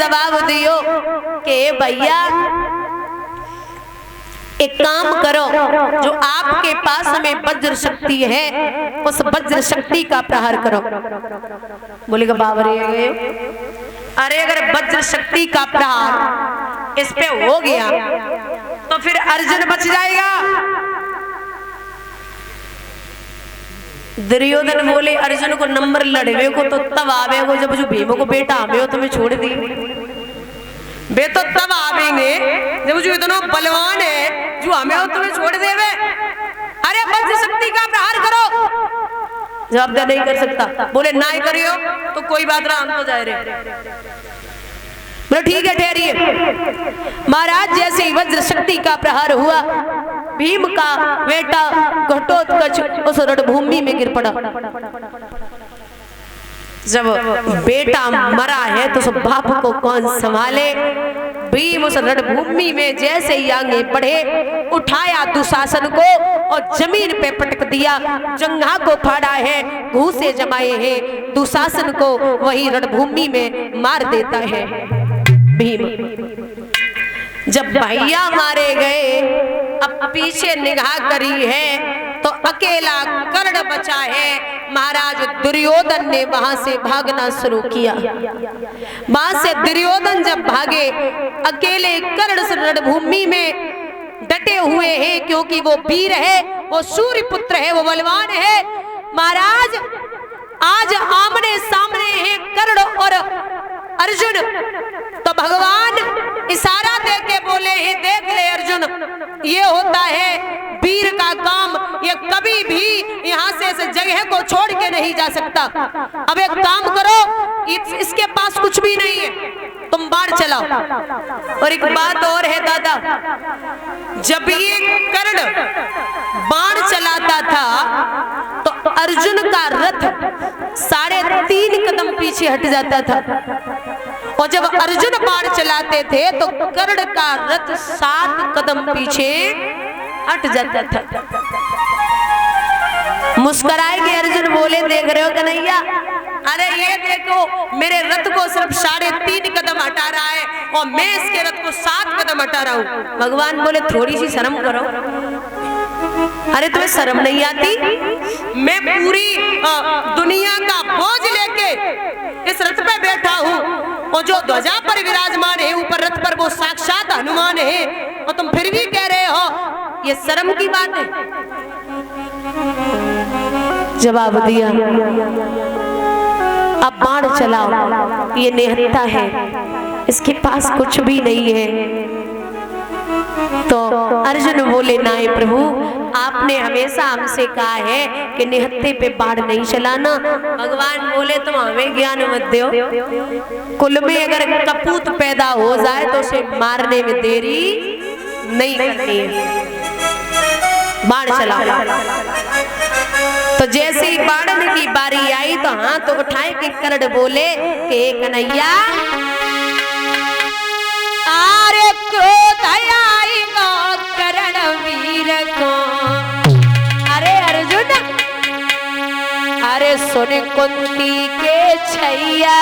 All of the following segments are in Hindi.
जवाब दियो कि भैया एक काम करो, जो आपके पास में वज्र शक्ति है उस वज्र शक्ति का प्रहार करो। बोलेगा बाबरे, अरे अगर वज्र शक्ति का प्रहार इस पे हो गया तो फिर अर्जुन बच जाएगा। दुर्योधन बोले अर्जुन को नंबर लड़वे को तो तब आवेगो जब जो भीम को बेटा आवे हो तुम्हें छोड़ दी, वे तो तब आवेंगे जब जो इतना बलवान है जो हमें हो तुम्हें छोड़ देवे। अरे वज्र शक्ति का प्रहार करो। जवाब दे नहीं कर सकता। बोले ना ही करियो तो कोई बात ना, हम तो जा रहे। बोले ठीक है ठहरिए। महाराज जैसे ही वज्र शक्ति का प्रहार हुआ, भीम का बेटा घटोत्कच उस रणभूमि में गिर पड़ा। जब बेटा मरा है तो उस बाप को कौन संभाले। भीम उस रणभूमि में जैसे ही आगे बढ़े, उठाया दुशासन को और जमीन पे पटक दिया। जंघा को फाड़ा है, घूंसे जमाए हैं, दुशासन को वही रणभूमि में मार देता है भीम। जब भैया मारे गए, अब पीछे निगाह करी है तो अकेला कर्ण बचा है। महाराज दुर्योधन ने वहां से भागना शुरू किया। वहां से दुर्योधन जब भागे, अकेले कर्ण रणभूमि में डटे हुए हैं, क्योंकि वो वीर है, वो सूर्य पुत्र है, वो बलवान है। महाराज आज आमने सामने हैं कर्ण और अर्जुन। तो भगवान इशारा देके बोले ही देख ले अर्जुन, ये होता है वीर का काम, ये कभी भी यहाँ से इस जगह को छोड़ के नहीं जा सकता। अब एक काम करो, इसके पास कुछ भी नहीं है, तुम बाण चलाओ। और एक बात और है दादा, जब ये कर्ण बाण चलाता था तो अर्जुन का रथ 3.5 कदम पीछे हट जाता था, और जब अर्जुन बाण चलाते थे तो कर्ण का रथ 7 कदम पीछे हट जाता था। मुस्कुराए के अर्जुन बोले देख रहे हो कन्हैया, अरे ये देखो मेरे रथ को सिर्फ 3.5 कदम हटा रहा है और मैं इसके रथ को 7 कदम हटा रहा हूँ। भगवान बोले थोड़ी सी शर्म करो। अरे तुम्हें शर्म नहीं आती? मैं पूरी दुनिया का बोझ लेके इस रथ पे बैठा हूँ, और जो ध्वजा पर विराजमान है ऊपर रथ पर वो साक्षात हनुमान है, और तुम फिर भी कह रहे हो ये शर्म की बात है। जवाब दिया, अब बाण चलाओ, ये निहत्था है, इसके पास कुछ भी नहीं है। तो अर्जुन बोले नाय प्रभु, आपने हमेशा हमसे कहा है कि निहत्थे पे बाण नहीं चलाना। भगवान बोले तुम हमें ज्ञान मत दो, कुल में अगर कपूत पैदा हो जाए तो उसे मारने में देरी नहीं करनी है, बाण चलाओ। तो जैसे ही बाणन की बारी आई तो हाथ तो उठाए के कर्ण बोले कि कन्हैया, आरे क्रोध आई कर्ण वीर को। अरे अर्जुन, अरे सुन कुंती के छैया,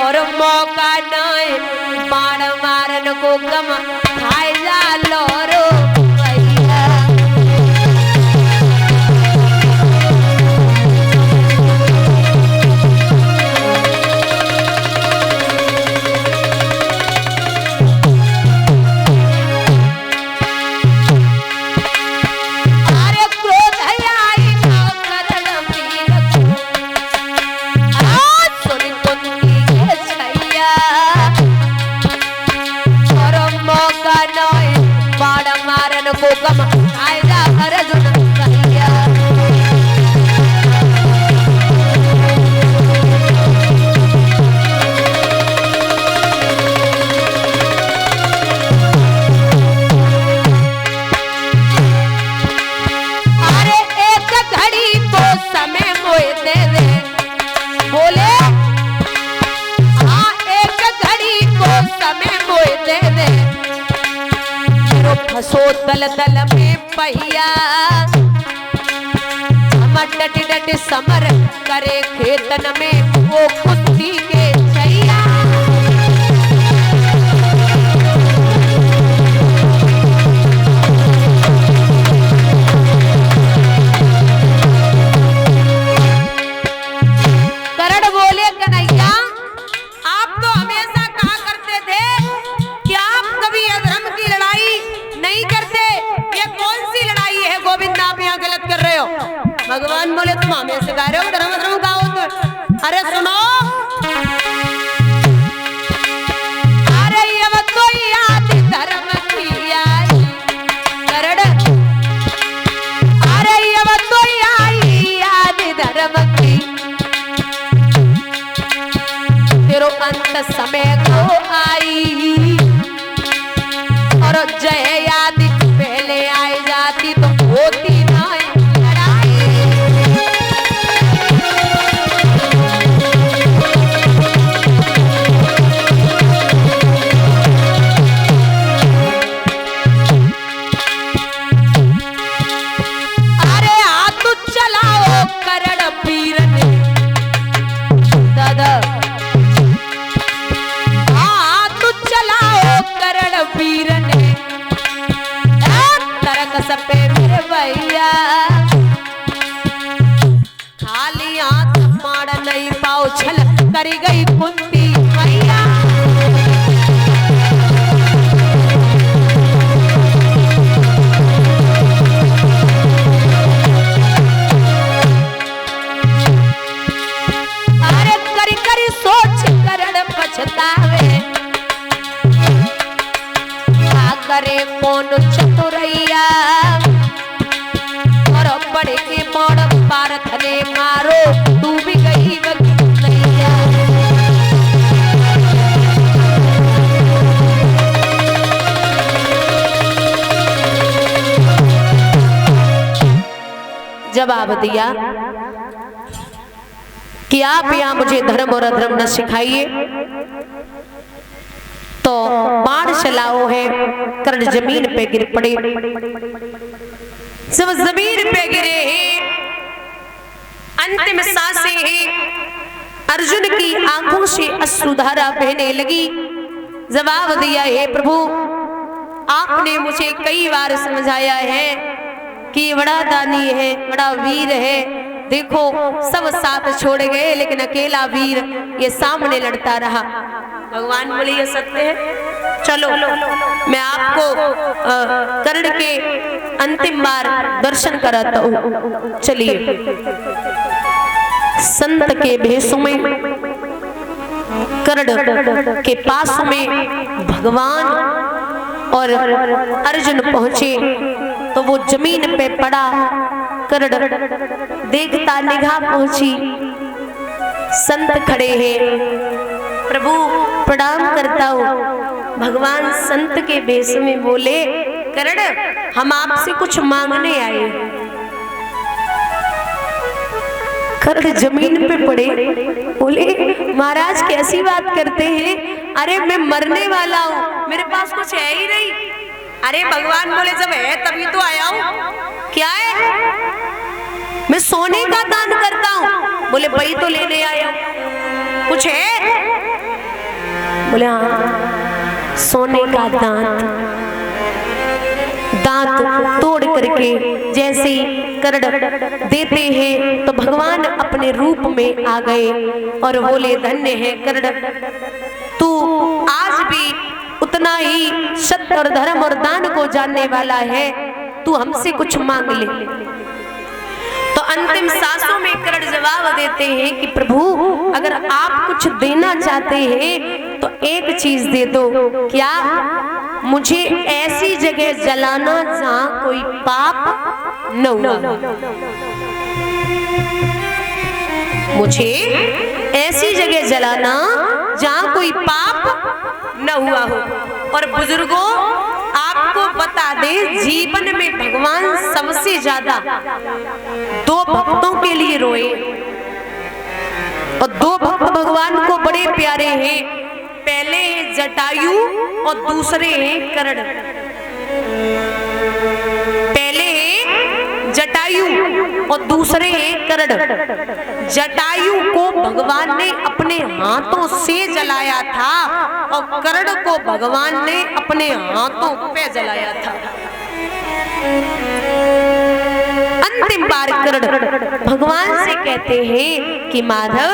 और मौका न बाण मारन को गम खाए जा लोरो। दल दल में पहिया, डट डट समर करे खेतन में वो कुंती के करो अंत समय को आई, और जय आदि पहले आए जाती तो होती ना लड़ाई। अरे हाथ चलाओ करण पीर ने दादा, हाथ चलाओ करण पीर ने तरक सपे मेरे भैया, खाली हाथ मार नहीं पाओ छल कर गई कुंती मैया। अरे करी करी सोच करण पछतावे, करे कौन चतुरैया, और पढ़ के मोड़ पारथ ने मारो तू भी गई वैया। जवाब दिया कि आप यहाँ मुझे धर्म और अधर्म न सिखाइए, तो बाण चलाओ है। कर्ण जमीन पे गिर पड़े, सब जमीन पे गिरे हैं, अंतिम सांसें हैं। अर्जुन की आंखों से अश्रुधारा बहने लगी। जवाब दिया, हे प्रभु आपने मुझे कई बार समझाया है कि बड़ा दानी है, बड़ा वीर है, देखो सब साथ छोड़ गए लेकिन अकेला वीर ये सामने लड़ता रहा। भगवान बोले ये सत्य है, चलो मैं आपको कर्ण के अंतिम बार दर्शन कराता हूँ, चलिए। संत के भेष में कर्ण के पास में भगवान और अर्जुन पहुंचे तो वो जमीन पे पड़ा। कर्ण देखता, निगाह पहुंची, संत खड़े हैं, प्रभु प्रणाम करता हूँ। भगवान संत के भेष में बोले, कर्ण हम आपसे कुछ मांगने आए। कर्ण जमीन पे पड़े, बोले महाराज कैसी बात करते हैं, अरे मैं मरने वाला हूँ, मेरे पास कुछ है ही नहीं। अरे भगवान बोले जब है तभी तो आया हूँ, क्या है? मैं सोने का दान करता हूँ। बोले वही तो लेने आया हूँ, कुछ है? बोले हाँ सोने का दांत तोड़ करके जैसे कर्ण देते हैं तो भगवान अपने रूप में आ गए और बोले धन्य है कर्ण, तू आज भी उतना ही सत्य और धर्म और दान को जानने वाला है, तू हमसे कुछ मांग ले। तो अंतिम सांसों में कर्ण जवाब देते हैं कि प्रभु अगर आप कुछ देना चाहते हैं तो एक चीज दे दो, क्या? मुझे ऐसी जगह जलाना जहां कोई पाप न हुआ, मुझे ऐसी जगह जलाना जहां कोई पाप न हुआ हो। और बुजुर्गों आपको बता दे, जीवन में भगवान सबसे ज्यादा दो भक्तों के लिए रोए और दो भक्त भगवान को बड़े प्यारे हैं, पहले है जटायु और दूसरे हैं कर्ण। पहले है जटायु और दूसरे हैं कर्ण। जटायु को भगवान ने अपने हाथों से जलाया था और कर्ण को भगवान ने अपने हाथों पे जलाया था। अंतिम बार कर्ण भगवान से कहते हैं कि माधव